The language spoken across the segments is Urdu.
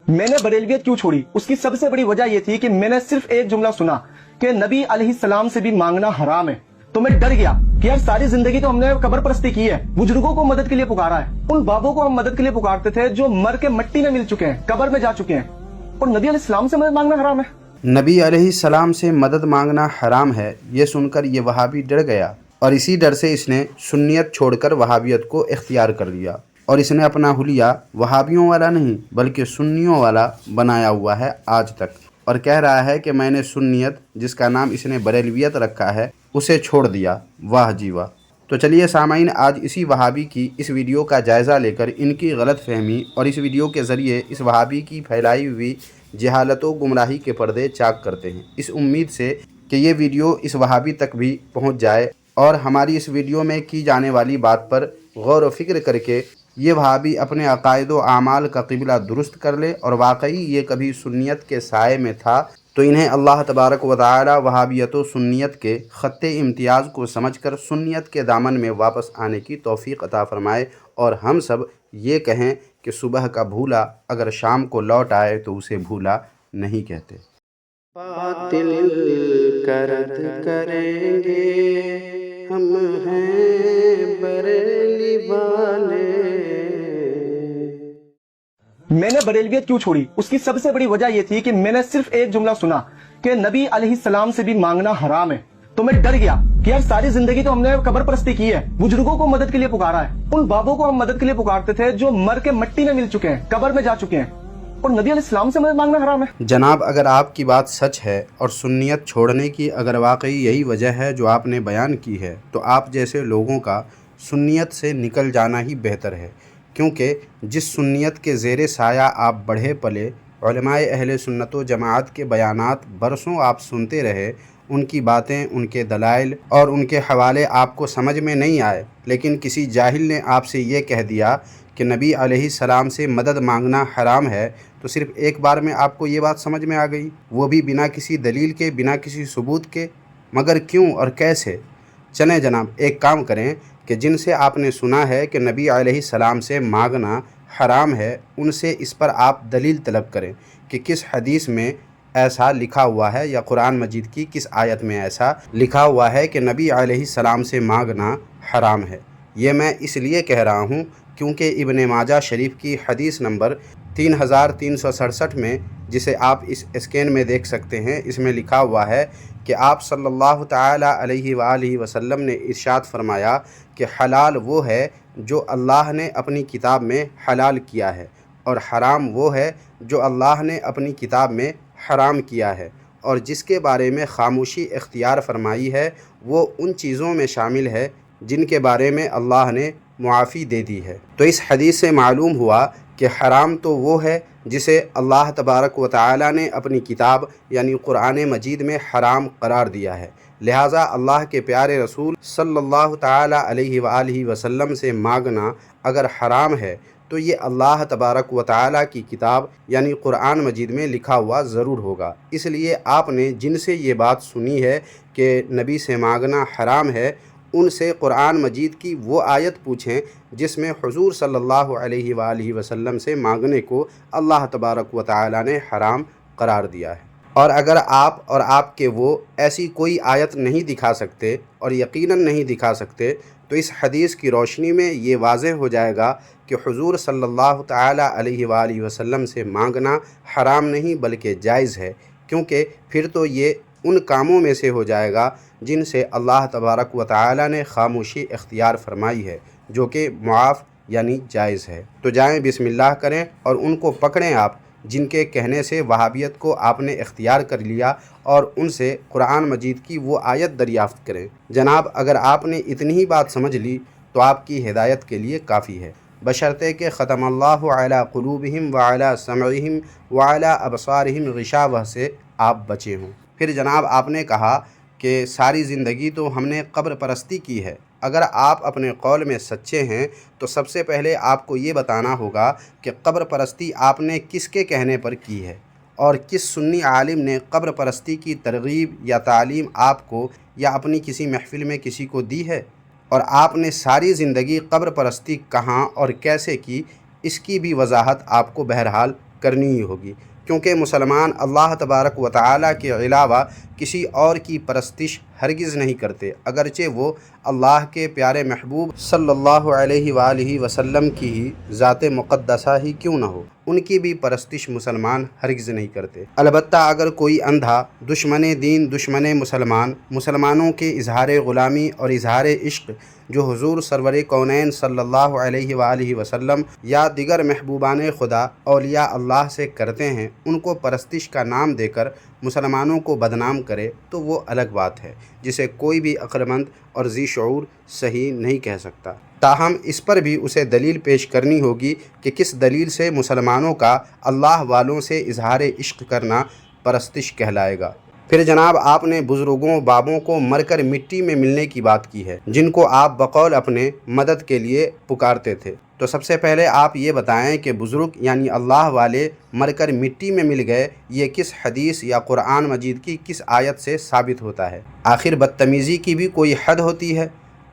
میں نے بریلویت کیوں چھوڑی؟ اس کی سب سے بڑی وجہ یہ تھی کہ میں نے صرف ایک جملہ سنا کہ نبی علیہ السلام سے بھی مانگنا حرام ہے، تو میں ڈر گیا کہ یار ساری زندگی تو ہم نے قبر پرستی کی ہے، بزرگوں کو مدد کے لیے پکارا ہے، ان بابوں کو ہم مدد کے لیے پکارتے تھے جو مر کے مٹی میں مل چکے ہیں، قبر میں جا چکے ہیں، اور نبی علیہ السلام سے مدد مانگنا حرام ہے۔ نبی علیہ السلام سے مدد مانگنا حرام ہے، یہ سن کر یہ وہابی ڈر گیا، اور اسی ڈر سے اس نے سنیت چھوڑ کر وہابیت کو اختیار کر لیا، اور اس نے اپنا حلیہ وہابیوں والا نہیں بلکہ سنیوں والا بنایا ہوا ہے آج تک، اور کہہ رہا ہے کہ میں نے سنیت، جس کا نام اس نے بریلویت رکھا ہے، اسے چھوڑ دیا۔ واہ جی واہ! تو چلیے سامعین، آج اسی وہابی کی اس ویڈیو کا جائزہ لے کر ان کی غلط فہمی اور اس ویڈیو کے ذریعے اس وہابی کی پھیلائی ہوئی جہالت و گمراہی کے پردے چاک کرتے ہیں، اس امید سے کہ یہ ویڈیو اس وہابی تک بھی پہنچ جائے اور ہماری اس ویڈیو میں کی جانے والی بات پر غور و فکر کر کے یہ وہابی اپنے عقائد و اعمال کا قبلہ درست کر لے، اور واقعی یہ کبھی سنیت کے سائے میں تھا تو انہیں اللہ تبارک و تعالی وہابیت و سنیت کے خط امتیاز کو سمجھ کر سنیت کے دامن میں واپس آنے کی توفیق عطا فرمائے، اور ہم سب یہ کہیں کہ صبح کا بھولا اگر شام کو لوٹ آئے تو اسے بھولا نہیں کہتے۔ باطل کا رد کریں گے ہم ہیں بریلی والے۔ میں نے بریلویت کیوں چھوڑی؟ اس کی سب سے بڑی وجہ یہ تھی کہ میں نے صرف ایک جملہ سنا کہ نبی علیہ السلام سے بھی مانگنا حرام ہے، تو میں ڈر گیا کہ یار ساری زندگی تو ہم نے قبر پرستی کی ہے، بزرگوں کو مدد کے لیے پکارا ہے، ان بابوں کو ہم مدد کے لیے پکارتے تھے جو مر کے مٹی میں مل چکے ہیں، قبر میں جا چکے ہیں، اور نبی علیہ السلام سے مدد مانگنا حرام ہے۔ جناب، اگر آپ کی بات سچ ہے اور سنیت چھوڑنے کی اگر واقعی یہی وجہ ہے جو آپ نے بیان کی ہے، تو آپ جیسے لوگوں کا سنیت سے نکل جانا ہی بہتر ہے، کیونکہ جس سنیت کے زیر سایہ آپ بڑھے پلے، علماء اہل سنت و جماعت کے بیانات برسوں آپ سنتے رہے، ان کی باتیں، ان کے دلائل اور ان کے حوالے آپ کو سمجھ میں نہیں آئے، لیکن کسی جاہل نے آپ سے یہ کہہ دیا کہ نبی علیہ السلام سے مدد مانگنا حرام ہے، تو صرف ایک بار میں آپ کو یہ بات سمجھ میں آ گئی، وہ بھی بنا کسی دلیل کے، بنا کسی ثبوت کے؟ مگر کیوں اور کیسے؟ چلیں جناب، ایک کام کریں کہ جن سے آپ نے سنا ہے کہ نبی علیہ السلام سے مانگنا حرام ہے، ان سے اس پر آپ دلیل طلب کریں کہ کس حدیث میں ایسا لکھا ہوا ہے، یا قرآن مجید کی کس آیت میں ایسا لکھا ہوا ہے کہ نبی علیہ السلام سے مانگنا حرام ہے۔ یہ میں اس لیے کہہ رہا ہوں کیونکہ ابن ماجہ شریف کی حدیث نمبر 3367 میں، جسے آپ اس اسکین میں دیکھ سکتے ہیں، اس میں لکھا ہوا ہے کہ آپ صلی اللہ تعالی علیہ وآلہ وسلم نے ارشاد فرمایا کہ حلال وہ ہے جو اللہ نے اپنی کتاب میں حلال کیا ہے، اور حرام وہ ہے جو اللہ نے اپنی کتاب میں حرام کیا ہے، اور جس کے بارے میں خاموشی اختیار فرمائی ہے وہ ان چیزوں میں شامل ہے جن کے بارے میں اللہ نے معافی دے دی ہے۔ تو اس حدیث سے معلوم ہوا کہ حرام تو وہ ہے جسے اللہ تبارک و تعالی نے اپنی کتاب یعنی قرآن مجید میں حرام قرار دیا ہے، لہٰذا اللہ کے پیارے رسول صلی اللہ تعالی علیہ وآلہ وسلم سے مانگنا اگر حرام ہے تو یہ اللہ تبارک و تعالی کی کتاب یعنی قرآن مجید میں لکھا ہوا ضرور ہوگا۔ اس لیے آپ نے جن سے یہ بات سنی ہے کہ نبی سے مانگنا حرام ہے، ان سے قرآن مجید کی وہ آیت پوچھیں جس میں حضور صلی اللہ علیہ وآلہ وسلم سے مانگنے کو اللہ تبارک و تعالی نے حرام قرار دیا ہے۔ اور اگر آپ اور آپ کے وہ ایسی کوئی آیت نہیں دکھا سکتے، اور یقیناً نہیں دکھا سکتے، تو اس حدیث کی روشنی میں یہ واضح ہو جائے گا کہ حضور صلی اللہ تعالی علیہ وآلہ وسلم سے مانگنا حرام نہیں بلکہ جائز ہے، کیونکہ پھر تو یہ ان کاموں میں سے ہو جائے گا جن سے اللہ تبارک و تعالی نے خاموشی اختیار فرمائی ہے، جو کہ معاف یعنی جائز ہے۔ تو جائیں بسم اللہ کریں اور ان کو پکڑیں آپ جن کے کہنے سے وہابیت کو آپ نے اختیار کر لیا، اور ان سے قرآن مجید کی وہ آیت دریافت کریں۔ جناب، اگر آپ نے اتنی ہی بات سمجھ لی تو آپ کی ہدایت کے لیے کافی ہے، بشرطے کہ ختم اللہ علی قلوبہم وعلی سمعہم وعلی ابصارہم غشاوہ سے آپ بچے ہوں۔ پھر جناب، آپ نے کہا کہ ساری زندگی تو ہم نے قبر پرستی کی ہے۔ اگر آپ اپنے قول میں سچے ہیں تو سب سے پہلے آپ کو یہ بتانا ہوگا کہ قبر پرستی آپ نے کس کے کہنے پر کی ہے، اور کس سنی عالم نے قبر پرستی کی ترغیب یا تعلیم آپ کو یا اپنی کسی محفل میں کسی کو دی ہے، اور آپ نے ساری زندگی قبر پرستی کہاں اور کیسے کی، اس کی بھی وضاحت آپ کو بہرحال کرنی ہی ہوگی، کیونکہ مسلمان اللہ تبارک و تعالیٰ کے علاوہ کسی اور کی پرستش ہرگز نہیں کرتے، اگرچہ وہ اللہ کے پیارے محبوب صلی اللہ علیہ وآلہ وسلم کی ہی ذات مقدسہ ہی کیوں نہ ہو، ان کی بھی پرستش مسلمان ہرگز نہیں کرتے۔ البتہ اگر کوئی اندھا دشمن دین دشمن مسلمانوں کے اظہار غلامی اور اظہار عشق جو حضور سرور کونین صلی اللہ علیہ وآلہ وسلم یا دیگر محبوبان خدا اولیاء اللہ سے کرتے ہیں، ان کو پرستش کا نام دے کر مسلمانوں کو بدنام کرے تو وہ الگ بات ہے، جسے کوئی بھی عقلمند اور ذی شعور صحیح نہیں کہہ سکتا۔ تاہم اس پر بھی اسے دلیل پیش کرنی ہوگی کہ کس دلیل سے مسلمانوں کا اللہ والوں سے اظہار عشق کرنا پرستش کہلائے گا۔ پھر جناب آپ نے بزرگوں بابوں کو مر کر مٹی میں ملنے کی بات کی ہے، جن کو آپ بقول اپنے مدد کے لیے پکارتے تھے۔ تو سب سے پہلے آپ یہ بتائیں کہ بزرگ یعنی اللہ والے مر کر مٹی میں مل گئے، یہ کس حدیث یا قرآن مجید کی کس آیت سے ثابت ہوتا ہے؟ آخر بدتمیزی کی بھی کوئی حد ہوتی ہے؟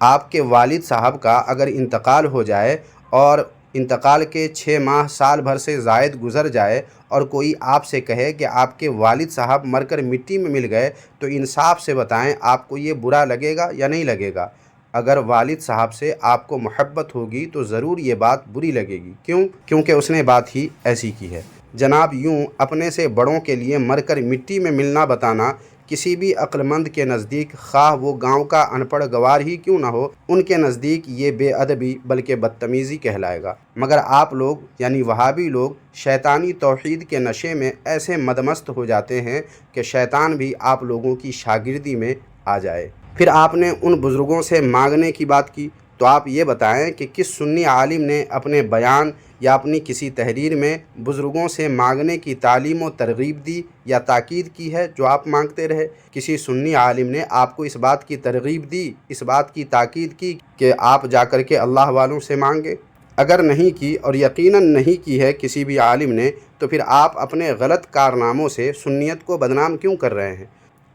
آپ کے والد صاحب کا اگر انتقال ہو جائے اور انتقال کے 6 ماہ سال بھر سے زائد گزر جائے اور کوئی آپ سے کہے کہ آپ کے والد صاحب مر کر مٹی میں مل گئے، تو انصاف سے بتائیں آپ کو یہ برا لگے گا یا نہیں لگے گا؟ اگر والد صاحب سے آپ کو محبت ہوگی تو ضرور یہ بات بری لگے گی۔ کیوں؟ کیونکہ اس نے بات ہی ایسی کی ہے۔ جناب یوں اپنے سے بڑوں کے لیے مر کر مٹی میں ملنا بتانا کسی بھی عقلمند کے نزدیک، خواہ وہ گاؤں کا ان پڑھ گوار ہی کیوں نہ ہو، ان کے نزدیک یہ بے ادبی بلکہ بدتمیزی کہلائے گا۔ مگر آپ لوگ یعنی وہابی لوگ شیطانی توحید کے نشے میں ایسے مدمست ہو جاتے ہیں کہ شیطان بھی آپ لوگوں کی شاگردی میں آ جائے۔ پھر آپ نے ان بزرگوں سے مانگنے کی بات کی، تو آپ یہ بتائیں کہ کس سنی عالم نے اپنے بیان یا اپنی کسی تحریر میں بزرگوں سے مانگنے کی تعلیم و ترغیب دی یا تاکید کی ہے جو آپ مانگتے رہے؟ کسی سنی عالم نے آپ کو اس بات کی ترغیب دی، اس بات کی تاکید کی کہ آپ جا کر کے اللہ والوں سے مانگیں؟ اگر نہیں کی، اور یقیناً نہیں کی ہے کسی بھی عالم نے، تو پھر آپ اپنے غلط کارناموں سے سنیت کو بدنام کیوں کر رہے ہیں؟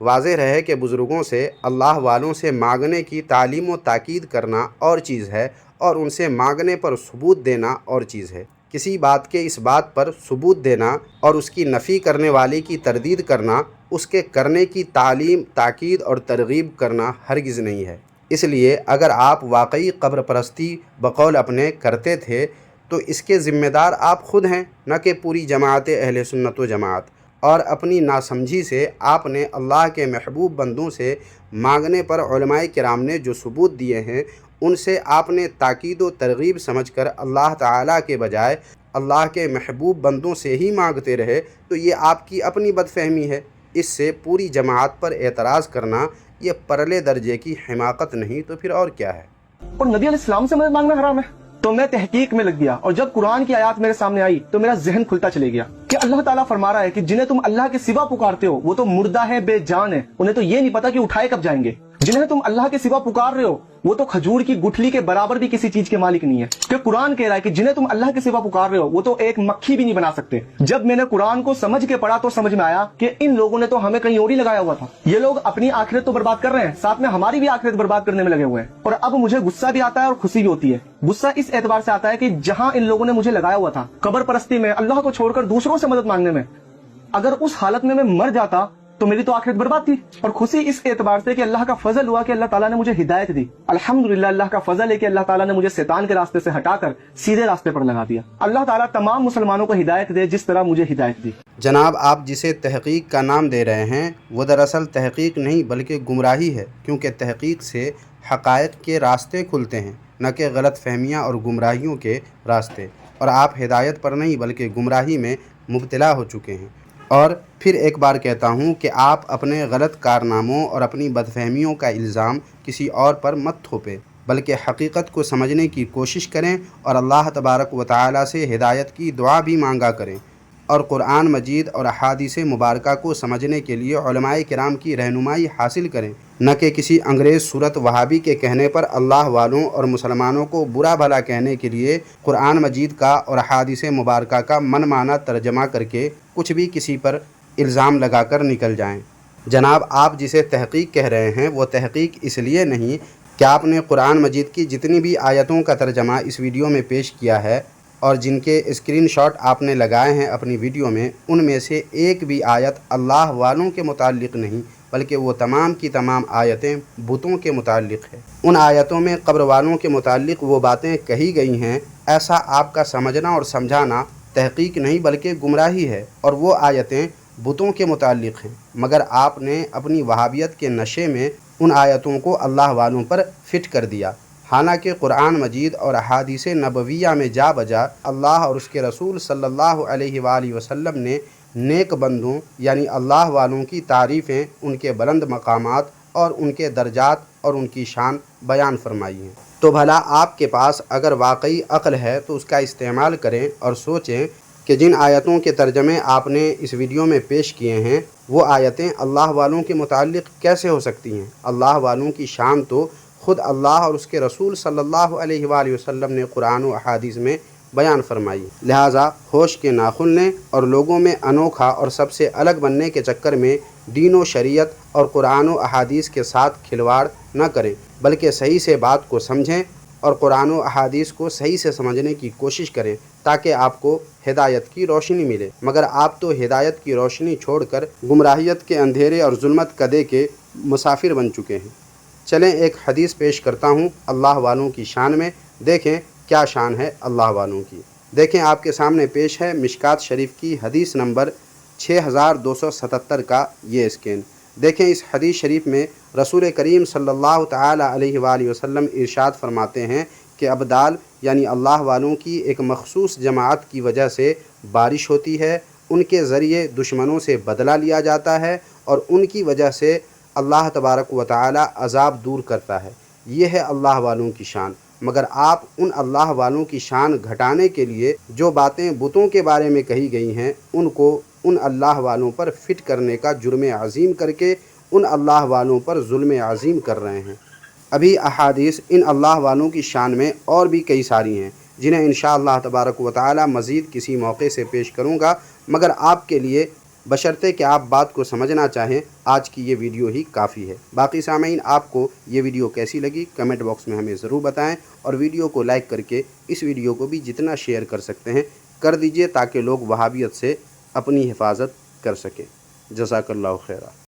واضح رہے کہ بزرگوں سے اللہ والوں سے مانگنے کی تعلیم و تاکید کرنا اور چیز ہے، اور ان سے مانگنے پر ثبوت دینا اور چیز ہے۔ کسی بات کے اس بات پر ثبوت دینا اور اس کی نفی کرنے والے کی تردید کرنا، اس کے کرنے کی تعلیم، تاکید اور ترغیب کرنا ہرگز نہیں ہے۔ اس لیے اگر آپ واقعی قبر پرستی بقول اپنے کرتے تھے تو اس کے ذمہ دار آپ خود ہیں، نہ کہ پوری جماعت اہل سنت و جماعت۔ اور اپنی ناسمجھی سے آپ نے اللہ کے محبوب بندوں سے مانگنے پر علماء کرام نے جو ثبوت دیے ہیں، ان سے آپ نے تاکید و ترغیب سمجھ کر اللہ تعالیٰ کے بجائے اللہ کے محبوب بندوں سے ہی مانگتے رہے، تو یہ آپ کی اپنی بدفہمی ہے۔ اس سے پوری جماعت پر اعتراض کرنا یہ پرلے درجے کی حماقت نہیں تو پھر اور کیا ہے؟ اور نبی علیہ السلام سے مدد مانگنا حرام ہے؟ تو میں تحقیق میں لگ گیا، اور جب قرآن کی آیات میرے سامنے آئی تو میرا ذہن کھلتا چلے گیا کہ اللہ تعالیٰ فرما رہا ہے کہ جنہیں تم اللہ کے سوا پکارتے ہو وہ تو مردہ ہے، بے جان ہے، انہیں تو یہ نہیں پتا کہ اٹھائے کب جائیں گے۔ جنہیں تم اللہ کے سوا پکار رہے ہو وہ تو کھجور کی گٹھلی کے برابر بھی کسی چیز کے مالک نہیں ہے، کہ قرآن کہہ رہا ہے کہ جنہیں تم اللہ کے سوا پکار رہے ہو وہ تو ایک مکھی بھی نہیں بنا سکتے۔ جب میں نے قرآن کو سمجھ کے پڑھا تو سمجھ میں آیا کہ ان لوگوں نے تو ہمیں کہیں اور ہی لگایا ہوا تھا۔ یہ لوگ اپنی آخرت تو برباد کر رہے ہیں، ساتھ میں ہماری بھی آخرت برباد کرنے میں لگے ہوئے ہیں۔ اور اب مجھے غصہ بھی آتا ہے اور خوشی بھی ہوتی ہے۔ غصہ اس اعتبار سے آتا ہے کہ جہاں ان لوگوں نے مجھے لگایا ہوا تھا قبر پرستی میں، اللہ کو چھوڑ کر دوسروں سے مدد مانگنے میں، اگر اس حالت میں مر جاتا تو میری تو آخرت برباد تھی۔ اور خوشی اس اعتبار سے کہ اللہ کا فضل ہوا کہ اللہ تعالیٰ نے مجھے ہدایت دی۔ الحمدللہ اللہ کا فضل ہے کہ اللہ تعالیٰ نے مجھے شیطان کے راستے سے ہٹا کر سیدھے راستے پر لگا دیا۔ اللہ تعالیٰ تمام مسلمانوں کو ہدایت دے جس طرح مجھے ہدایت دی۔ جناب آپ جسے تحقیق کا نام دے رہے ہیں وہ دراصل تحقیق نہیں بلکہ گمراہی ہے، کیونکہ تحقیق سے حقائق کے راستے کھلتے ہیں، نہ کہ غلط فہمیاں اور گمراہیوں کے راستے، اور آپ ہدایت پر نہیں بلکہ گمراہی میں مبتلا ہو چکے ہیں۔ اور پھر ایک بار کہتا ہوں کہ آپ اپنے غلط کارناموں اور اپنی بدفہمیوں کا الزام کسی اور پر مت تھوپیں، بلکہ حقیقت کو سمجھنے کی کوشش کریں اور اللہ تبارک و تعالیٰ سے ہدایت کی دعا بھی مانگا کریں، اور قرآن مجید اور احادیث مبارکہ کو سمجھنے کے لیے علماء کرام کی رہنمائی حاصل کریں، نہ کہ کسی انگریز صورت وہابی کے کہنے پر اللہ والوں اور مسلمانوں کو برا بھلا کہنے کے لیے قرآن مجید کا اور احادیث مبارکہ کا من مانا ترجمہ کر کے کچھ بھی کسی پر الزام لگا کر نکل جائیں۔ جناب آپ جسے تحقیق کہہ رہے ہیں وہ تحقیق اس لیے نہیں کہ آپ نے قرآن مجید کی جتنی بھی آیتوں کا ترجمہ اس ویڈیو میں پیش کیا ہے اور جن کے اسکرین شاٹ آپ نے لگائے ہیں اپنی ویڈیو میں، ان میں سے ایک بھی آیت اللہ والوں کے متعلق نہیں، بلکہ وہ تمام کی تمام آیتیں بتوں کے متعلق ہے۔ ان آیتوں میں قبر والوں کے متعلق وہ باتیں کہی گئی ہیں، ایسا آپ کا سمجھنا اور سمجھانا تحقیق نہیں بلکہ گمراہی ہے، اور وہ آیتیں بتوں کے متعلق ہیں، مگر آپ نے اپنی وہابیت کے نشے میں ان آیتوں کو اللہ والوں پر فٹ کر دیا، حالانکہ قرآن مجید اور احادیث نبویہ میں جا بجا اللہ اور اس کے رسول صلی اللہ علیہ وآلہ وسلم نے نیک بندوں یعنی اللہ والوں کی تعریفیں، ان کے بلند مقامات اور ان کے درجات اور ان کی شان بیان فرمائی ہیں۔ تو بھلا آپ کے پاس اگر واقعی عقل ہے تو اس کا استعمال کریں اور سوچیں کہ جن آیتوں کے ترجمے آپ نے اس ویڈیو میں پیش کیے ہیں وہ آیتیں اللہ والوں کے متعلق کیسے ہو سکتی ہیں؟ اللہ والوں کی شان تو خود اللہ اور اس کے رسول صلی اللہ علیہ وآلہ وسلم نے قرآن و احادیث میں بیان فرمائی۔ لہٰذا ہوش کے ناخن لیں اور لوگوں میں انوکھا اور سب سے الگ بننے کے چکر میں دین و شریعت اور قرآن و احادیث کے ساتھ کھلواڑ نہ کریں، بلکہ صحیح سے بات کو سمجھیں اور قرآن و احادیث کو صحیح سے سمجھنے کی کوشش کریں تاکہ آپ کو ہدایت کی روشنی ملے، مگر آپ تو ہدایت کی روشنی چھوڑ کر گمراہیت کے اندھیرے اور ظلمت کدے کے مسافر بن چکے ہیں۔ چلیں ایک حدیث پیش کرتا ہوں اللہ والوں کی شان میں، دیکھیں کیا شان ہے اللہ والوں کی۔ دیکھیں آپ کے سامنے پیش ہے مشکات شریف کی حدیث نمبر 6277 کا یہ اسکین۔ دیکھیں اس حدیث شریف میں رسول کریم صلی اللہ تعالی علیہ وآلہ وسلم ارشاد فرماتے ہیں کہ ابدال یعنی اللہ والوں کی ایک مخصوص جماعت کی وجہ سے بارش ہوتی ہے، ان کے ذریعے دشمنوں سے بدلہ لیا جاتا ہے اور ان کی وجہ سے اللہ تبارک و تعالی عذاب دور کرتا ہے۔ یہ ہے اللہ والوں کی شان، مگر آپ ان اللہ والوں کی شان گھٹانے کے لیے جو باتیں بتوں کے بارے میں کہی گئی ہیں ان کو ان اللہ والوں پر فٹ کرنے کا جرم عظیم کر کے ان اللہ والوں پر ظلم عظیم کر رہے ہیں۔ ابھی احادیث ان اللہ والوں کی شان میں اور بھی کئی ساری ہیں جنہیں انشاءاللہ تبارک و تعالی مزید کسی موقع سے پیش کروں گا، مگر آپ کے لیے بشرطے کہ آپ بات کو سمجھنا چاہیں آج کی یہ ویڈیو ہی کافی ہے۔ باقی سامعین آپ کو یہ ویڈیو کیسی لگی کمنٹ باکس میں ہمیں ضرور بتائیں، اور ویڈیو کو لائک کر کے اس ویڈیو کو بھی جتنا شیئر کر سکتے ہیں کر دیجئے تاکہ لوگ وہابیت سے اپنی حفاظت کر سکیں۔ جزاک اللہ خیرہ۔